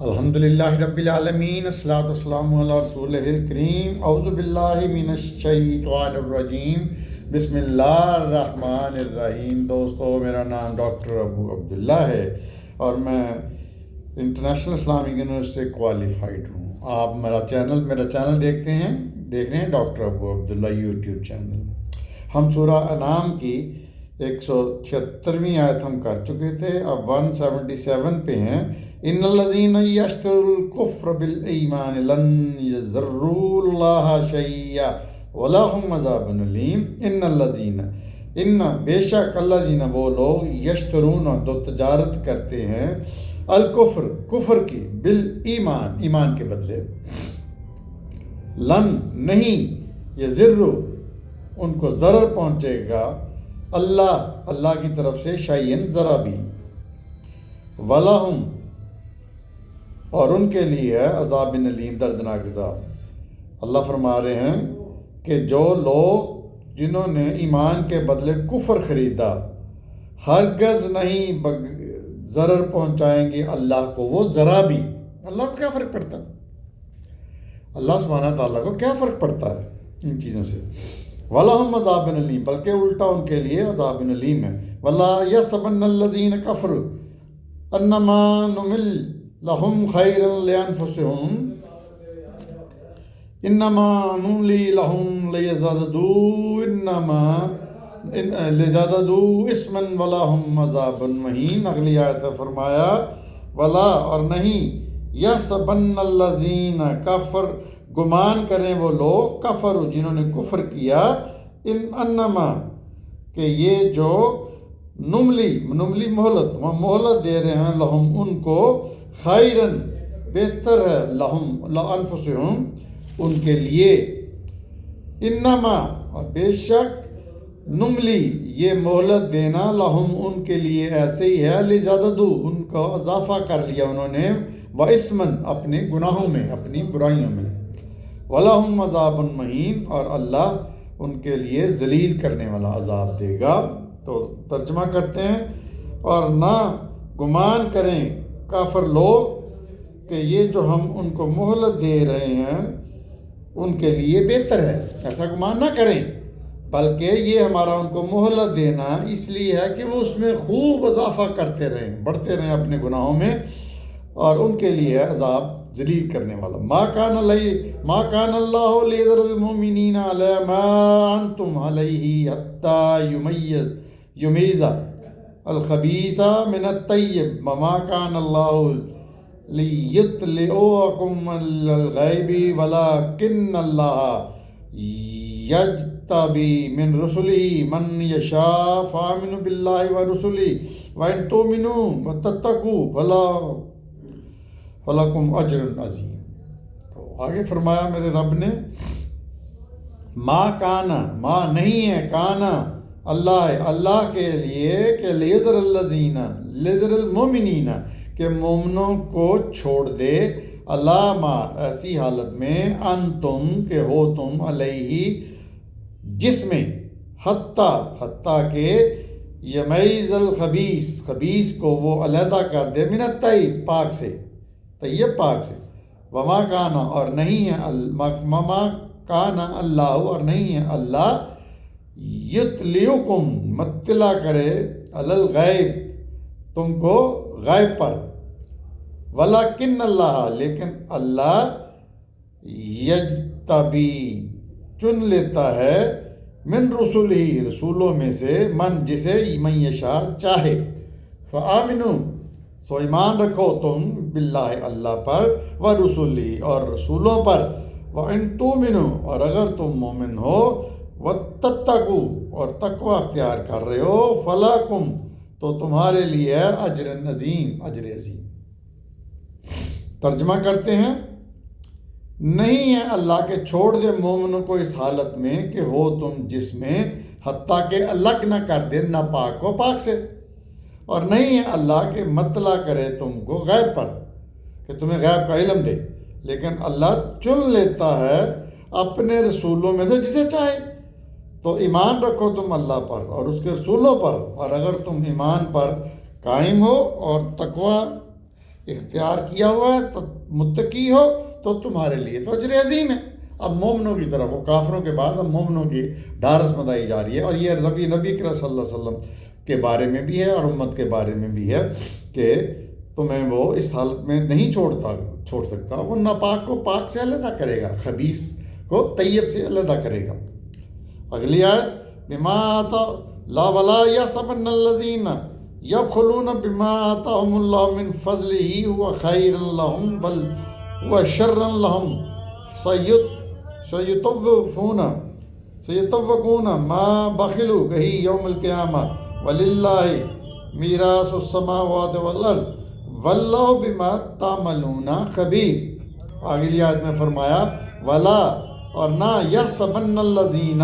الحمدللہ رب العالمین، الصلاۃ والسلام علی رسولہ الکریم، اعوذ باللہ من الشیطان الرجیم، بسم اللہ الرحمن الرحیم۔ دوستو، میرا نام ڈاکٹر ابو عبداللہ ہے اور میں انٹرنیشنل اسلامک یونیورسٹی سے کوالیفائڈ ہوں۔ آپ میرا چینل دیکھ رہے ہیں ڈاکٹر ابو عبداللہ یوٹیوب چینل۔ ہم سورہ انعام کی 176ویں آیت ہم کر چکے تھے، اب 177 پہ ہیں۔ ان الذین یشتروا الکفر بالایمان لن یضروا اللہ شیئا ولہم عذاب علیم۔ ان بے شک الذین وہ لوگ یشترون جو تجارت کرتے ہیں الکفر کفر کی بالایمان ایمان کے بدلے، لن نہیں یضروا ان کو ضرر پہنچے گا اللہ کی طرف سے شیئن ذرا بھی، ولہم اور ان کے لیے ہے عذاب علیم دردناک عذاب۔ اللہ فرما رہے ہیں کہ جو لوگ جنہوں نے ایمان کے بدلے کفر خریدا ہرگز نہیں ضرر پہنچائیں گے اللہ کو وہ ذرا بھی۔ اللہ کو کیا فرق پڑتا ہے؟ اللہ سبحانہ تعالیٰ کو کیا فرق پڑتا ہے ان چیزوں سے؟ وَلَهُمْ عَذَابٌ عَلِيمٌ، بلکہ الٹا ان کے لیے عذاب علیم ہے۔ وَلَا يَحْسَبَنَّ الَّذِينَ كَفَرُوا أَنَّمَا نُمِلُّ لَهُمْ خَيْرٌ لِأَنفُسِهِمْ إِنَّمَا نُمْلِي لَهُمْ لِيَزْدَادُوا إِثْمًا وَلَهُمْ عَذَابٌ مُّهِينٌ۔ اگلی آیت میں فرمایا ولا اور نہیں يَحْسَبَنَّ الَّذِينَ كَفَرُوا گمان کریں وہ لوگ کفر جنہوں نے کفر کیا، انما کہ یہ جو نملی مہلت دے رہے ہیں لہم ان کو، خیرن بہتر ہے، لہم انفسہم ان کے لیے، انما اور بے شک نملی یہ مہلت دینا لہم ان کے لیے ایسے ہی ہے، لزیادتو ان کو اضافہ کر لیا انہوں نے، واسمن اپنے گناہوں میں اپنی برائیوں میں، وَلَهُمْ عَذَابٌ مُّهِينٌ اور اللہ ان کے لیے ذلیل کرنے والا عذاب دے گا۔ تو ترجمہ کرتے ہیں اور نہ گمان کریں کافر لوگ کہ یہ جو ہم ان کو مہلت دے رہے ہیں ان کے لیے بہتر ہے، ایسا گمان نہ کریں، بلکہ یہ ہمارا ان کو مہلت دینا اس لیے ہے کہ وہ اس میں خوب اضافہ کرتے رہیں، بڑھتے رہیں اپنے گناہوں میں، اور ان کے لیے عذاب ذلیل کرنے والا۔ ما کان اللہ لیذر المؤمنین علی ما انتم علیہ حتی یمیز الخبیث من الطیب وما کان اللہ لیطلعکم علی الغیب ولکن اللہ یجتبی من رسلہ من یشاء فآمنوا باللہ ورسلہ وإن تؤمنوا وتتقوا فَلَكُمْ أَجْرٌ عَظِيمٌ۔ تو آگے فرمایا میرے رب نے ما نہیں ہے کانا اللہ کے لیے کہ لیذر المؤمنین کہ مومنوں کو چھوڑ دے، اللہ ما ایسی حالت میں انتم کہ ہو تم علیہ جس میں حتیٰ کہ یمیز خبیث کو وہ علیحدہ کر دے من الطیب پاک سے، طیب پاک سے، وما کانا اور نہیں ہے وما کانا اللہ اور نہیں ہے اللہ یطلعکم مطلع کرے علی الغیب تم کو غیب پر، ولکن اللہ لیکن اللہ یجتبی چن لیتا ہے من رسولہ رسولوں میں سے من جسے من یشاء چاہے، فآمنوا سو ایمان رکھو تم باللہ اللہ پر، ورسولہ اور رسولوں پر، وَإِن تُؤْمِنُوا اور اگر تم مومن ہو، وَتَتَّقُوا اور تقوی اختیار کر رہے ہو، فَلَكُمْ تو تمہارے لیے اجر عظیم ترجمہ کرتے ہیں نہیں ہے اللہ کے چھوڑ دے مومنوں کو اس حالت میں کہ ہو تم جس میں حتیٰ کہ الگ نہ کر دے ناپاک کو پاک سے، اور نہیں ہے اللہ کہ مطلع کرے تم کو غیب پر کہ تمہیں غیب کا علم دے، لیکن اللہ چن لیتا ہے اپنے رسولوں میں سے جسے چاہے۔ تو ایمان رکھو تم اللہ پر اور اس کے رسولوں پر، اور اگر تم ایمان پر قائم ہو اور تقوی اختیار کیا ہوا ہے تو متقی ہو تو تمہارے لیے تو اجر عظیم ہے۔ اب مومنوں کی طرف، وہ کافروں کے بعد اب مومنوں کی ڈھارس بندائی جا رہی ہے، اور یہ نبی کریم صلی اللہ علیہ وسلم کے بارے میں بھی ہے اور امت کے بارے میں بھی ہے کہ تمہیں وہ اس حالت میں نہیں چھوڑ سکتا، وہ ناپاک کو پاک سے علیحدہ کرے گا، خبیث کو طیب سے علیحدہ کرے گا۔ اگلی آیت، بما آتا لا ولا یحسبن الذین یبخلون بما آتاہم اللہ من فضلہ هو خیر لہم بل هو شر لہم سیطوقون ما بخلوا بہ یوم القیامہ وللہ میراث السماوات والارض واللہ بما تعملون خبیر۔ اگلی آیت میں فرمایا ولا، اور نہ یحسبن الذین،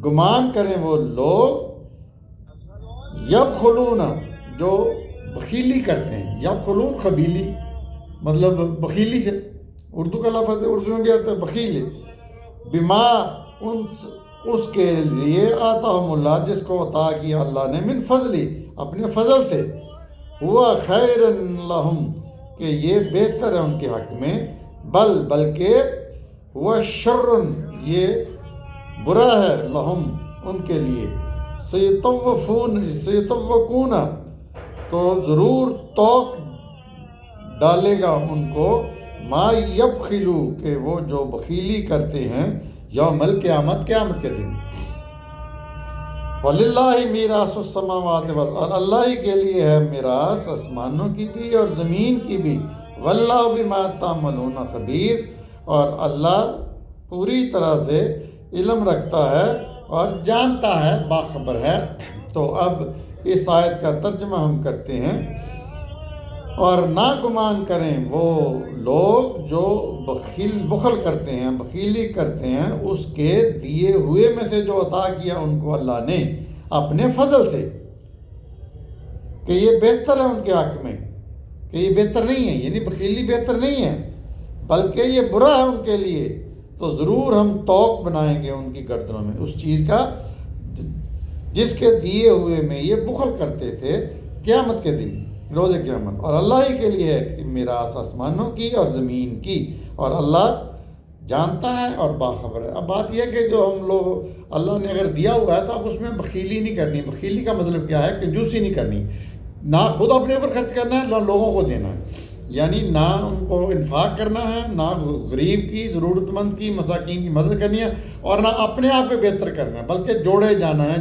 گمان کریں وہ لوگ، یبخلون، جو بخیلی کرتے ہیں، یبخلون خبیلی مطلب بخیلی سے، اردو کا لفظ ہے، اردو میں بھی آتا ہے بخیل، بما، اس کے لیے آتاہم اللہ، جس کو عطا کیا اللہ نے، من فضلی، اپنے فضل سے، ہوا خیر لہم، کہ یہ بہتر ہے ان کے حق میں، بلکہ ہوا شر، یہ برا ہے، لہم، ان کے لیے، سیطوقون، تو ضرور توق ڈالے گا ان کو، ما یبخلو، کہ وہ جو بخیلی کرتے ہیں، یوم القیامت، قیامت کے دن، وَلِلَّهِ مِيرَاثُ السَّمَاوَاتِ وَالْأَرْضِ، اور اللہ ہی کے لیے ہے میراث آسمانوں کی بھی اور زمین کی بھی، وَاللَّهُ بِمَا تَعْمَلُونَ خبیر، اور اللہ پوری طرح سے علم رکھتا ہے اور جانتا ہے، باخبر ہے۔ تو اب اس آیت کا ترجمہ ہم کرتے ہیں، اور نہ گمان کریں وہ لوگ جو بخل کرتے ہیں، بخیلی کرتے ہیں، اس کے دیے ہوئے میں سے جو عطا کیا ان کو اللہ نے اپنے فضل سے، کہ یہ بہتر ہے ان کے حق میں، کہ یہ بہتر نہیں ہے، یعنی بخیلی بہتر نہیں ہے بلکہ یہ برا ہے ان کے لیے، تو ضرور ہم توق بنائیں گے ان کی گردنوں میں اس چیز کا جس کے دیے ہوئے میں یہ بخل کرتے تھے قیامت کے دن، روز قیامت۔ اور اللہ ہی کے لیے ہے میراث آسمانوں کی اور زمین کی، اور اللہ جانتا ہے اور باخبر ہے۔ اب بات یہ ہے کہ جو ہم لوگ، اللہ نے اگر دیا ہوا ہے تو اب اس میں بخیلی نہیں کرنی۔ بخیلی کا مطلب کیا ہے؟ کنجوسی نہیں کرنی، نہ خود اپنے اوپر خرچ کرنا ہے، نہ لوگوں کو دینا ہے، یعنی نہ ان کو انفاق کرنا ہے، نہ غریب کی، ضرورت مند کی، مساکین کی مدد کرنی ہے، اور نہ اپنے آپ کو بہتر کرنا ہے، بلکہ جوڑے جانا ہے،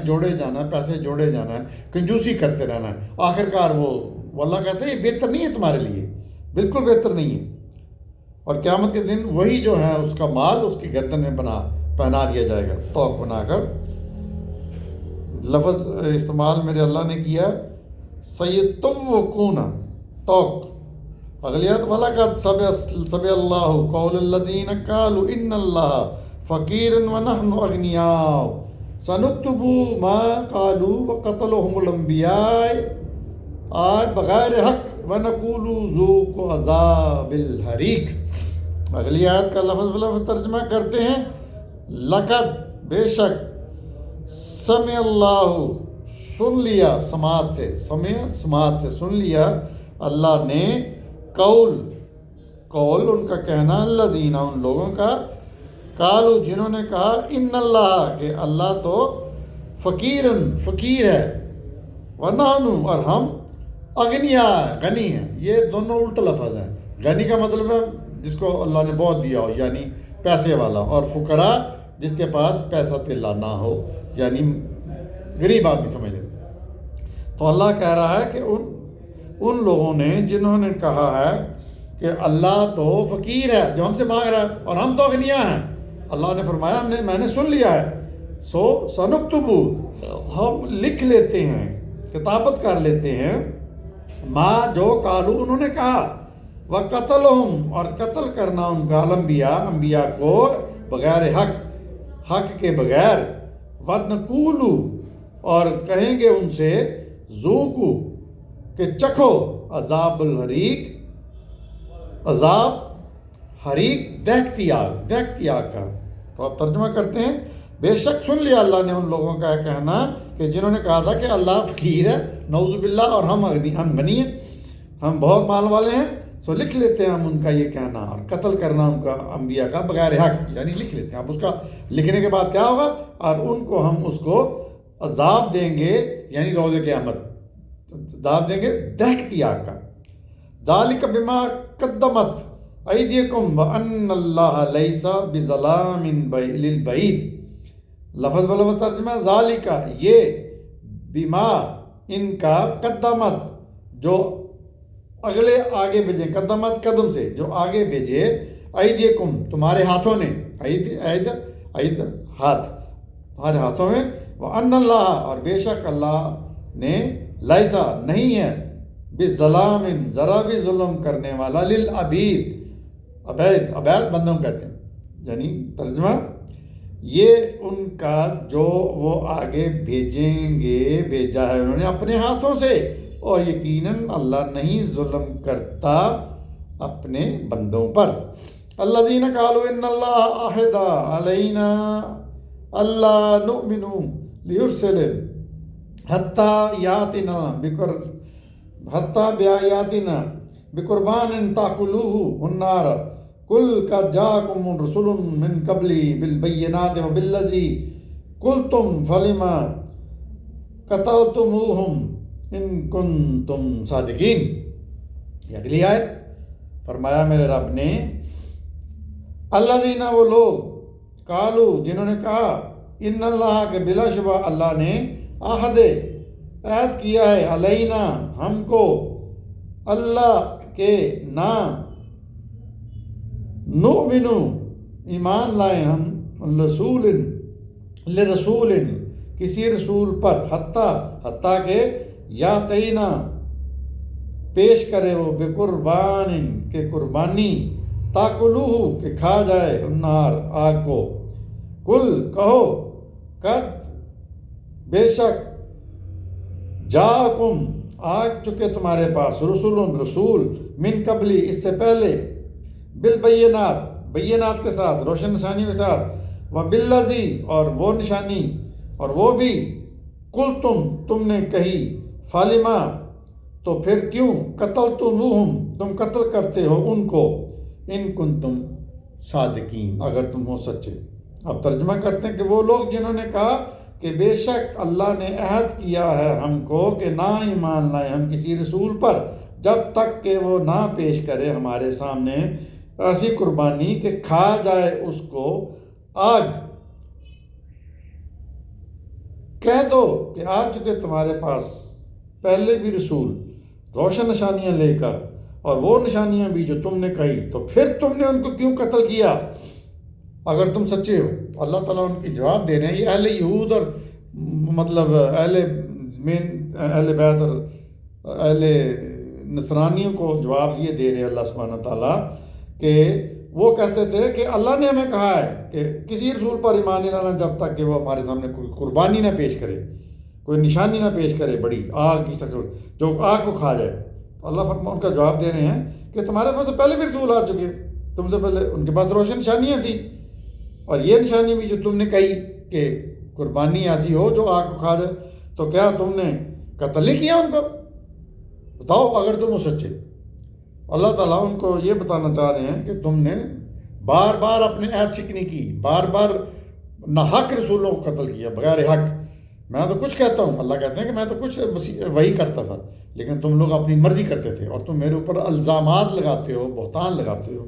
پیسے جوڑے جانا ہے، کنجوسی کرتے رہنا ہے۔ آخرکار وہ اللہ کہتے ہیں یہ بہتر نہیں ہے تمہارے لیے، بالکل بہتر نہیں ہے، اور قیامت کے دن وہی جو ہے اس کا مال اس کی گردن میں پہنا دیا جائے گا، توق بنا کر۔ لفظ استعمال میرے اللہ نے کیا سیطوقون، توق۔ اگلی آیت، وَلَقَدْ سَمِعَ اللَّهُ قَوْلَ الَّذِينَ قَالُوا إِنَّ اللَّهَ فَقِيرٌ وَنَحْنُ أَغْنِيَاءُ سَنُكْتِبُ مَا قَالُوا وَقَتْلَهُمُ الْأَنْبِيَاءَ بغیر حق وَنَقُولُ ذُوقُوا عَذَابَ الْحَرِيقِ۔ اگلی آیت کا لفظ بلفظ ترجمہ کرتے ہیں، لقد، بے شک، سمع اللہ، سن لیا، سماعت سے، سماعت سے سن لیا اللہ نے، قول ان کا کہنا، الذین، ان لوگوں کا، قالوا، جنہوں نے کہا، ان اللہ، کہ اللہ تو فقیر ہے، ونحن، اور ہم، اغنیاء، غنی ہیں۔ یہ دونوں الٹا لفظ ہیں۔ غنی کا مطلب ہے جس کو اللہ نے بہت دیا ہو، یعنی پیسے والا، اور فقراء جس کے پاس پیسہ تیلا نہ ہو، یعنی غریب آدمی سمجھ لیں۔ تو اللہ کہہ رہا ہے کہ ان لوگوں نے جنہوں نے کہا ہے کہ اللہ تو فقیر ہے جو ہم سے مانگ رہا ہے اور ہم تو اغنیاء ہیں، اللہ نے فرمایا میں نے سن لیا ہے، سنکتبو، ہم لکھ لیتے ہیں، کتابت کر لیتے ہیں، ما، جو، قالو، انہوں نے کہا، وقتلہم، اور قتل کرنا ان کا، انبیاء کو بغیر حق کے بغیر، ونقولو، اور کہیں گے ان سے، ذوقو، کہ چکھو، عذاب الحریق، عذاب حریق، دہکتی آگ کا۔ تو آپ ترجمہ کرتے ہیں، بے شک سن لیا اللہ نے ان لوگوں کا کہنا کہ جنہوں نے کہا تھا کہ اللہ فقیر ہے، نعوذ باللہ، اور ہم غنی ہیں، ہم بہت مال والے ہیں، سو لکھ لیتے ہیں ہم ان کا یہ کہنا اور قتل کرنا ان کا انبیاء کا بغیر حق، یعنی لکھ لیتے ہیں۔ اب اس کا لکھنے کے بعد کیا ہوگا؟ اور ان کو ہم اس کو عذاب دیں گے، یعنی روز قیامت عذاب دیں گے دہکتی آگ کا۔ ذالک بما قدمت ایدیکم وان اللہ لیس بظلام للبعید۔ لفظ بلفظ ترجمہ، ذالکہ یہ، بما ان کا، قدمت جو اگلے آگے بھیجے، قدمت قدم سے جو آگے بھیجے، ایدیکم تمہارے ہاتھوں نے، اید ہاتھ، تمہارے ہاتھوں میں، وان اللہ اور بے شک اللہ نے، لیسا نہیں ہے، بظلام ذرا بھی ظلم کرنے والا، للعبید عبید بندوں کہتے ہیں، یعنی ترجمہ یہ ان کا جو وہ آگے بھیجیں گے، بھیجا ہے انہوں نے اپنے ہاتھوں سے، اور یقیناً اللہ نہیں ظلم کرتا اپنے بندوں پر۔ الذین قالوا ان اللہ عہد علینا اللہ نؤمن لیرسل حتی بآیاتنا بقربان تاکلوہ النار قل قد جاءکم رسل من قبلی بالبینات وبالذی قلتم فلم قتلتموہم ان کنتم صادقین۔ یہ اگلی آیت، فرمایا میرے رب نے، الذین وہ لوگ، قالو جنہوں نے کہا، ان اللہ کے بلا شبہ اللہ نے، عہد کیا ہے، علینا ہم کو، اللہ کے نا، نؤمن ایمان لائے ہم، لرسول کسی رسول پر، حتیٰ کہ یاتینا پیش کرے وہ، بقربان کے قربانی، تاکلوہ کہ کھا جائے، النار آگ کو، کل کہو، قد بے شک، جاکم آگ چکے تمہارے پاس، رسول من قبلی اس سے پہلے، بالبینات کے ساتھ، روشن نشانی کے ساتھ، وبالذی اور وہ نشانی، اور وہ بھی، تم نے کہی، فالما تو پھر کیوں، قتلتموہم تم قتل کرتے ہو ان کو، ان کنتم صادقین اگر تم ہو سچے۔ اب ترجمہ کرتے ہیں کہ وہ لوگ جنہوں نے کہا کہ بے شک اللہ نے عہد کیا ہے ہم کو کہ نہ ایمان لائیں ہم کسی رسول پر جب تک کہ وہ نہ پیش کرے ہمارے سامنے ایسی قربانی کہ کھا جائے اس کو آگ۔ کہہ دو کہ آ چکے تمہارے پاس پہلے بھی رسول روشن نشانیاں لے کر، اور وہ نشانیاں بھی جو تم نے کہی، تو پھر تم نے ان کو کیوں قتل کیا اگر تم سچے ہو؟ اللہ تعالیٰ ان کی جواب دے رہے ہیں۔ یہ اہل یہود اور مطلب اہل بیت اور اہل نصرانیوں کو جواب یہ دے رہے ہیں اللہ سبحانہ تعالیٰ کہ وہ کہتے تھے کہ اللہ نے ہمیں کہا ہے کہ کسی رسول پر ایمان نہیں لانا جب تک کہ وہ ہمارے سامنے کوئی قربانی نہ پیش کرے، کوئی نشانی نہ پیش کرے بڑی آگ کی شکل جو آگ کو کھا جائے۔ تو اللہ ان کا جواب دے رہے ہیں کہ تمہارے پاس تو پہلے بھی رسول آ چکے، تم سے پہلے ان کے پاس روشن نشانیاں تھیں، اور یہ نشانی بھی جو تم نے کہی کہ قربانی ایسی ہو جو آگ کو کھا جائے، تو کیا تم نے قتل نہیں کیا ان کو؟ بتاؤ اگر تم ہو سچے۔ اللہ تعالیٰ ان کو یہ بتانا چاہ رہے ہیں کہ تم نے بار بار اپنے عہد شکنی کی، بار بار ناحق رسولوں کو قتل کیا بغیر حق۔ میں تو کچھ کہتا ہوں، اللہ کہتے ہیں کہ میں تو کچھ وہی کرتا تھا، لیکن تم لوگ اپنی مرضی کرتے تھے اور تم میرے اوپر الزامات لگاتے ہو، بہتان لگاتے ہو۔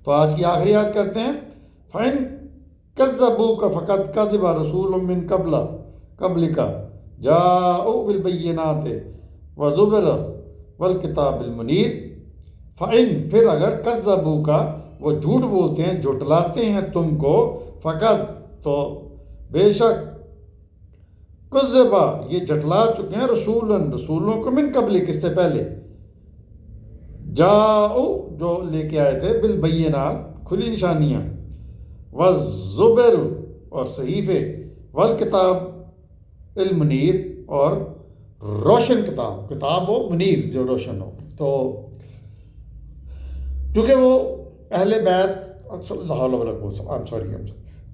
تو آج کی آخری آیت کرتے ہیں، فَإِن كَذَّبُوكَ فَقَدْ كَذَّبَ رَسُولٌ مِّن قَبْلِكَ جَاءُوا بِالْبَيِّنَاتِ وَالزُّبُرِ وَالْكِتَابِ الْمُنِيرِ۔ فَإِن پھر اگر كَذَّبُوكَ وہ جھوٹ بولتے ہیں، جھٹلاتے ہیں تم کو، فقط تو بے شک، کذبا یہ جھٹلا چکے ہیں، رسولوں کو، من قبل کس سے پہلے، جاؤ جو لے کے آئے تھے، بالبینات کھلی نشانیاں، والزبر اور صحیفے، والکتاب المنیر اور روشن کتاب وہ منیر جو روشن ہو۔ تو چونکہ وہ اہل بیت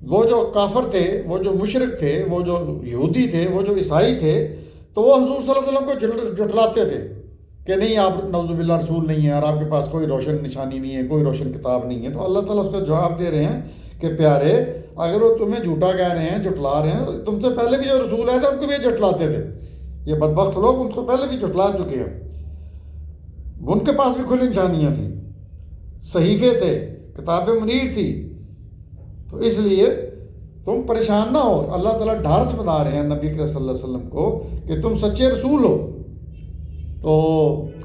وہ جو کافر تھے، وہ جو مشرک تھے، وہ جو یہودی تھے، وہ جو عیسائی تھے، تو وہ حضور صلی اللہ علیہ وسلم کو جھٹلاتے تھے کہ نہیں آپ نعوذ باللہ رسول نہیں ہیں اور آپ کے پاس کوئی روشن نشانی نہیں ہے، کوئی روشن کتاب نہیں ہے، تو اللہ تعالیٰ اس کو جواب دے رہے ہیں کہ پیارے اگر وہ تمہیں جھوٹا کہہ رہے ہیں، جھٹلا رہے ہیں، تم سے پہلے بھی جو رسول آئے تھے ان کو بھی جھٹلاتے تھے، یہ بدبخت لوگ ان کو پہلے بھی جھٹلا چکے ہیں، ان کے پاس بھی کھلی نشانیاں تھیں، صحیفے تھے، کتاب منیر تھی، تو اس لیے تم پریشان نہ ہو۔ اللہ تعالیٰ ڈھارس بتا رہے ہیں نبی کریم صلی اللہ علیہ وسلم کو کہ تم سچے رسول ہو۔ تو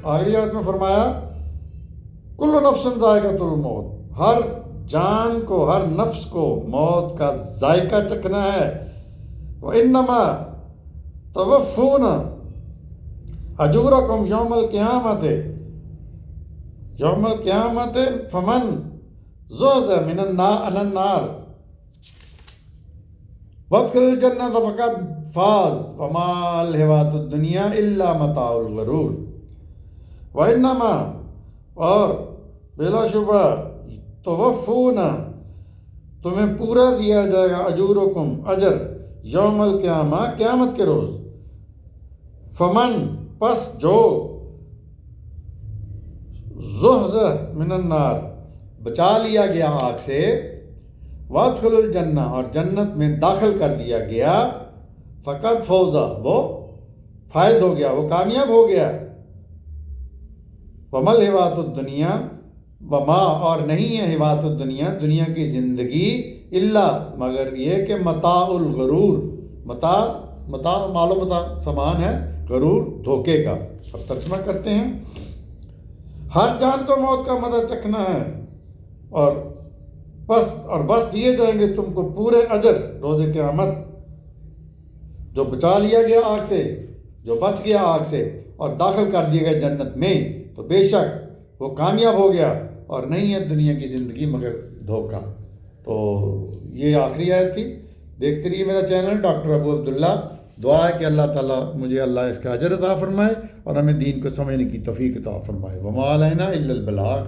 آخری آیت میں فرمایا کل نفس ذائقۃ الموت، ہر جان کو، ہر نفس کو موت کا ذائقہ چکھنا ہے۔ وَإِنَّمَا تُوَفُّونَ أَجُورَكُمْ یوم القیامت، یوم القیامت فمن زحزح عن النار وادخل الجنۃ فقد فاز وما الحیوۃ الدنیا الا متاع الغرور۔ وانما، اور بلا شبہ، توفون، تمہیں پورا دیا جائے گا، اجورکم، اجر، یوم القیامہ، قیامت کے روز، فمن، پس جو، زحزح من النار، بچا لیا گیا آگ سے، وادخل الجنہ، اور جنت میں داخل کر دیا گیا، فقط فوزا، وہ فائز ہو گیا، وہ کامیاب ہو گیا، ومل حیوات الدنیا، وما، اور نہیں ہے حیوات الدنیا، دنیا کی زندگی، الا، مگر یہ کہ متاع الغرور، متاع مال و متاع سامان ہے، غرور دھوکے کا۔ اب ترجمہ کرتے ہیں، ہر جان کو موت کا مزہ چکھنا ہے، اور بس دیے جائیں گے تم کو پورے اجر روز قیامت۔ جو بچا لیا گیا آگ سے، جو بچ گیا آگ سے اور داخل کر دیا گیا جنت میں، تو بے شک وہ کامیاب ہو گیا، اور نہیں ہے دنیا کی زندگی مگر دھوکہ۔ تو یہ آخری آیت تھی۔ دیکھتے رہیے میرا چینل ڈاکٹر ابو عبداللہ۔ دعا ہے کہ اللہ تعالیٰ مجھے اللہ اس کا اجر عطا فرمائے اور ہمیں دین کو سمجھنے کی توفیق عطا فرمائے۔ وما علینا الا البلاغ۔